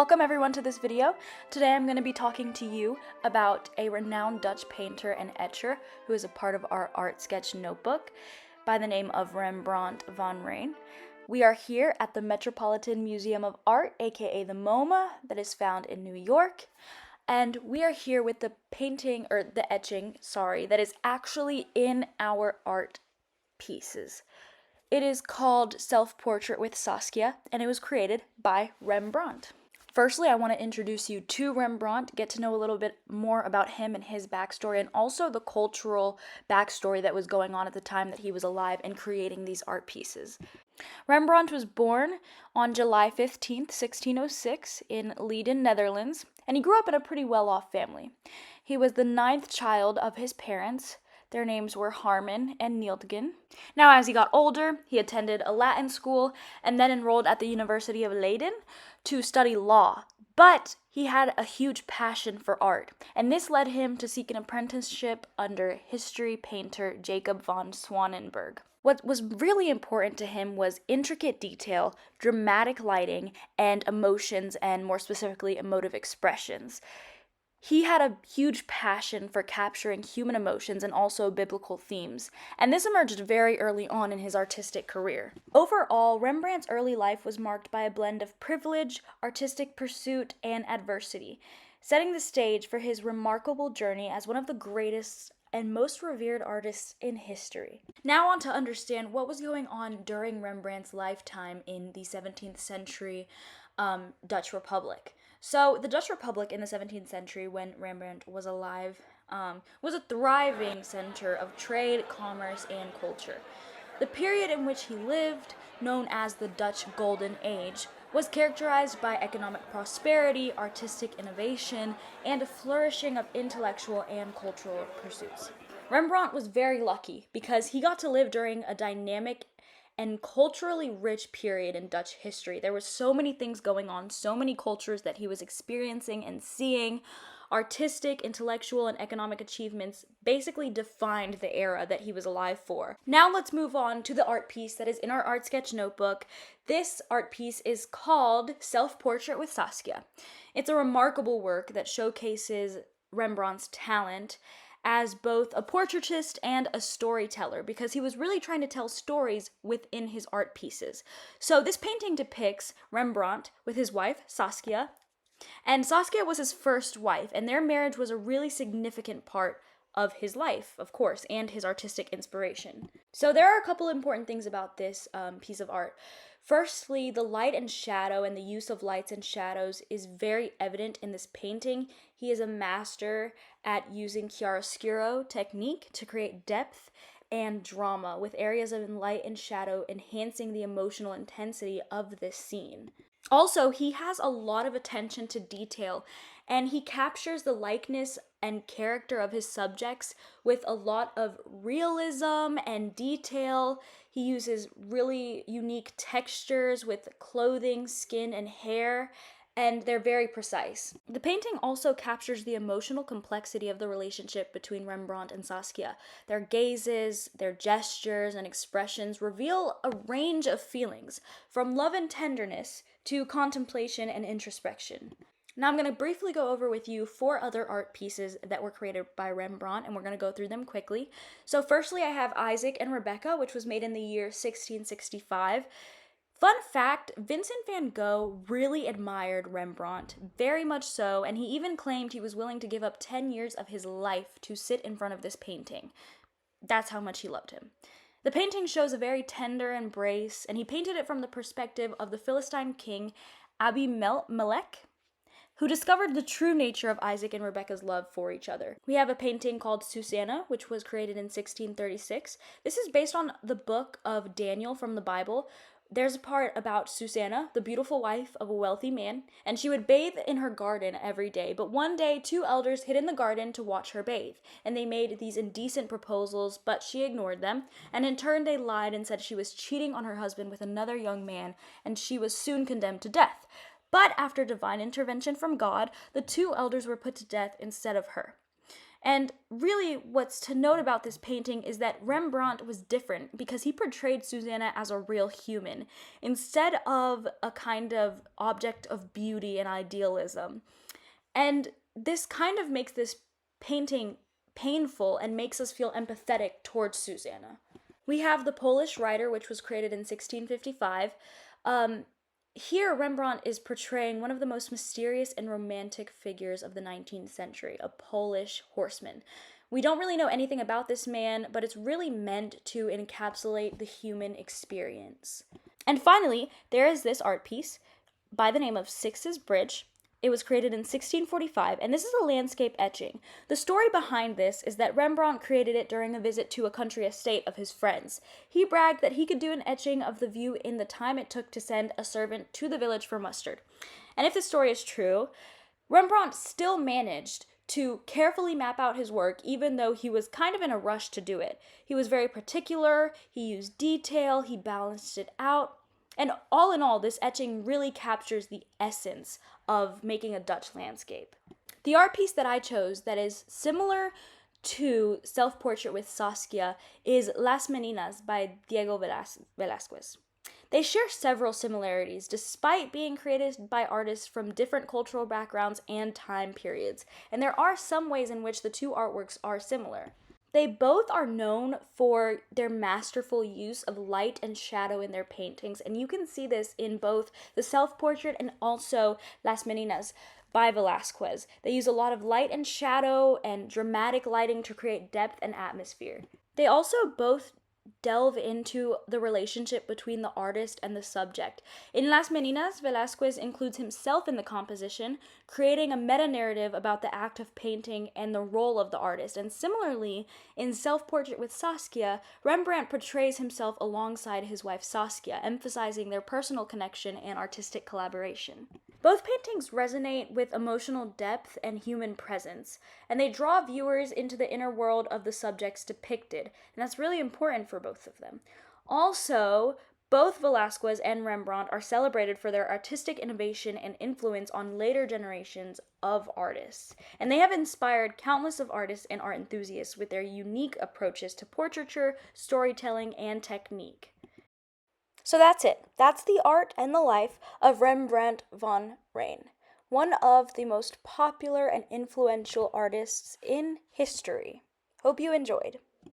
Welcome everyone to this video. Today I'm going to be talking to you about a renowned Dutch painter and etcher who is a part of our art sketch notebook by the name of Rembrandt Van Rijn. We are here at the Metropolitan Museum of Art, aka the MoMA, that is found in New York. And we are here with the etching, that is actually in our art pieces. It is called Self-Portrait with Saskia, and it was created by Rembrandt. Firstly, I want to introduce you to Rembrandt, get to know a little bit more about him and his backstory, and also the cultural backstory that was going on at the time that he was alive and creating these art pieces. Rembrandt was born on July 15th, 1606 in Leiden, Netherlands, and he grew up in a pretty well-off family. He was the 9th child of his parents. Their names were Harmen and Neeltgen. Now, as he got older, he attended a Latin school and then enrolled at the University of Leiden to study law. But he had a huge passion for art, and this led him to seek an apprenticeship under history painter Jacob van Swanenburg. What was really important to him was intricate detail, dramatic lighting, and emotions, and more specifically, emotive expressions. He had a huge passion for capturing human emotions and also biblical themes, and this emerged very early on in his artistic career. Overall, Rembrandt's early life was marked by a blend of privilege, artistic pursuit, and adversity, setting the stage for his remarkable journey as one of the greatest and most revered artists in history. Now on to understand what was going on during Rembrandt's lifetime in the 17th century Dutch Republic. So the Dutch Republic in the 17th century, when Rembrandt was alive, was a thriving center of trade, commerce, and culture. The period in which he lived, known as the Dutch Golden Age, was characterized by economic prosperity, artistic innovation, and a flourishing of intellectual and cultural pursuits. Rembrandt was very lucky because he got to live during a dynamic and culturally rich period in Dutch history. There were so many things going on, so many cultures that he was experiencing and seeing. Artistic, intellectual, and economic achievements basically defined the era that he was alive for. Now let's move on to the art piece that is in our art sketch notebook. This art piece is called Self-Portrait with Saskia. It's a remarkable work that showcases Rembrandt's talent as both a portraitist and a storyteller, because he was really trying to tell stories within his art pieces. So this painting depicts Rembrandt with his wife, Saskia, and Saskia was his first wife, and their marriage was a really significant part of his life, of course, and his artistic inspiration. So there are a couple important things about this piece of art. Firstly, the light and shadow and the use of lights and shadows is very evident in this painting. He is a master at using chiaroscuro technique to create depth and drama, with areas of light and shadow enhancing the emotional intensity of this scene. Also, he has a lot of attention to detail, and he captures the likeness and character of his subjects with a lot of realism and detail. He uses really unique textures with clothing, skin, and hair, and they're very precise. The painting also captures the emotional complexity of the relationship between Rembrandt and Saskia. Their gazes, their gestures, and expressions reveal a range of feelings, from love and tenderness to contemplation and introspection. Now I'm going to briefly go over with you 4 other art pieces that were created by Rembrandt, and we're going to go through them quickly. So firstly, I have Isaac and Rebecca, which was made in the year 1665. Fun fact, Vincent van Gogh really admired Rembrandt, very much so, and he even claimed he was willing to give up 10 years of his life to sit in front of this painting. That's how much he loved him. The painting shows a very tender embrace, and he painted it from the perspective of the Philistine king Abimelech, who discovered the true nature of Isaac and Rebecca's love for each other. We have a painting called Susanna, which was created in 1636. This is based on the book of Daniel from the Bible. There's a part about Susanna, the beautiful wife of a wealthy man, and she would bathe in her garden every day. But one day, 2 elders hid in the garden to watch her bathe, and they made these indecent proposals, but she ignored them, and in turn they lied and said she was cheating on her husband with another young man, and she was soon condemned to death. But after divine intervention from God, the 2 elders were put to death instead of her. And really, what's to note about this painting is that Rembrandt was different because he portrayed Susanna as a real human instead of a kind of object of beauty and idealism. And this kind of makes this painting painful and makes us feel empathetic towards Susanna. We have the Polish writer, which was created in 1655. Here, Rembrandt is portraying one of the most mysterious and romantic figures of the 19th century, a Polish horseman. We don't really know anything about this man, but it's really meant to encapsulate the human experience. And finally, there is this art piece by the name of Six's Bridge. It was created in 1645, and this is a landscape etching. The story behind this is that Rembrandt created it during a visit to a country estate of his friends. He bragged that he could do an etching of the view in the time it took to send a servant to the village for mustard. And if the story is true, Rembrandt still managed to carefully map out his work, even though he was kind of in a rush to do it. He was very particular, he used detail, he balanced it out. And all in all, this etching really captures the essence of making a Dutch landscape. The art piece that I chose that is similar to Self-Portrait with Saskia is Las Meninas by Diego Velázquez. They share several similarities despite being created by artists from different cultural backgrounds and time periods, and there are some ways in which the two artworks are similar. They both are known for their masterful use of light and shadow in their paintings, and you can see this in both the Self-Portrait and also Las Meninas by Velázquez. They use a lot of light and shadow and dramatic lighting to create depth and atmosphere. They also both delve into the relationship between the artist and the subject. In Las Meninas, Velázquez includes himself in the composition, creating a meta-narrative about the act of painting and the role of the artist. And similarly, in Self-Portrait with Saskia, Rembrandt portrays himself alongside his wife Saskia, emphasizing their personal connection and artistic collaboration. Both paintings resonate with emotional depth and human presence, and they draw viewers into the inner world of the subjects depicted, and that's really important for both of them. Also, both Velázquez and Rembrandt are celebrated for their artistic innovation and influence on later generations of artists, and they have inspired countless of artists and art enthusiasts with their unique approaches to portraiture, storytelling, and technique. So that's it. That's the art and the life of Rembrandt Van Rijn, one of the most popular and influential artists in history. Hope you enjoyed.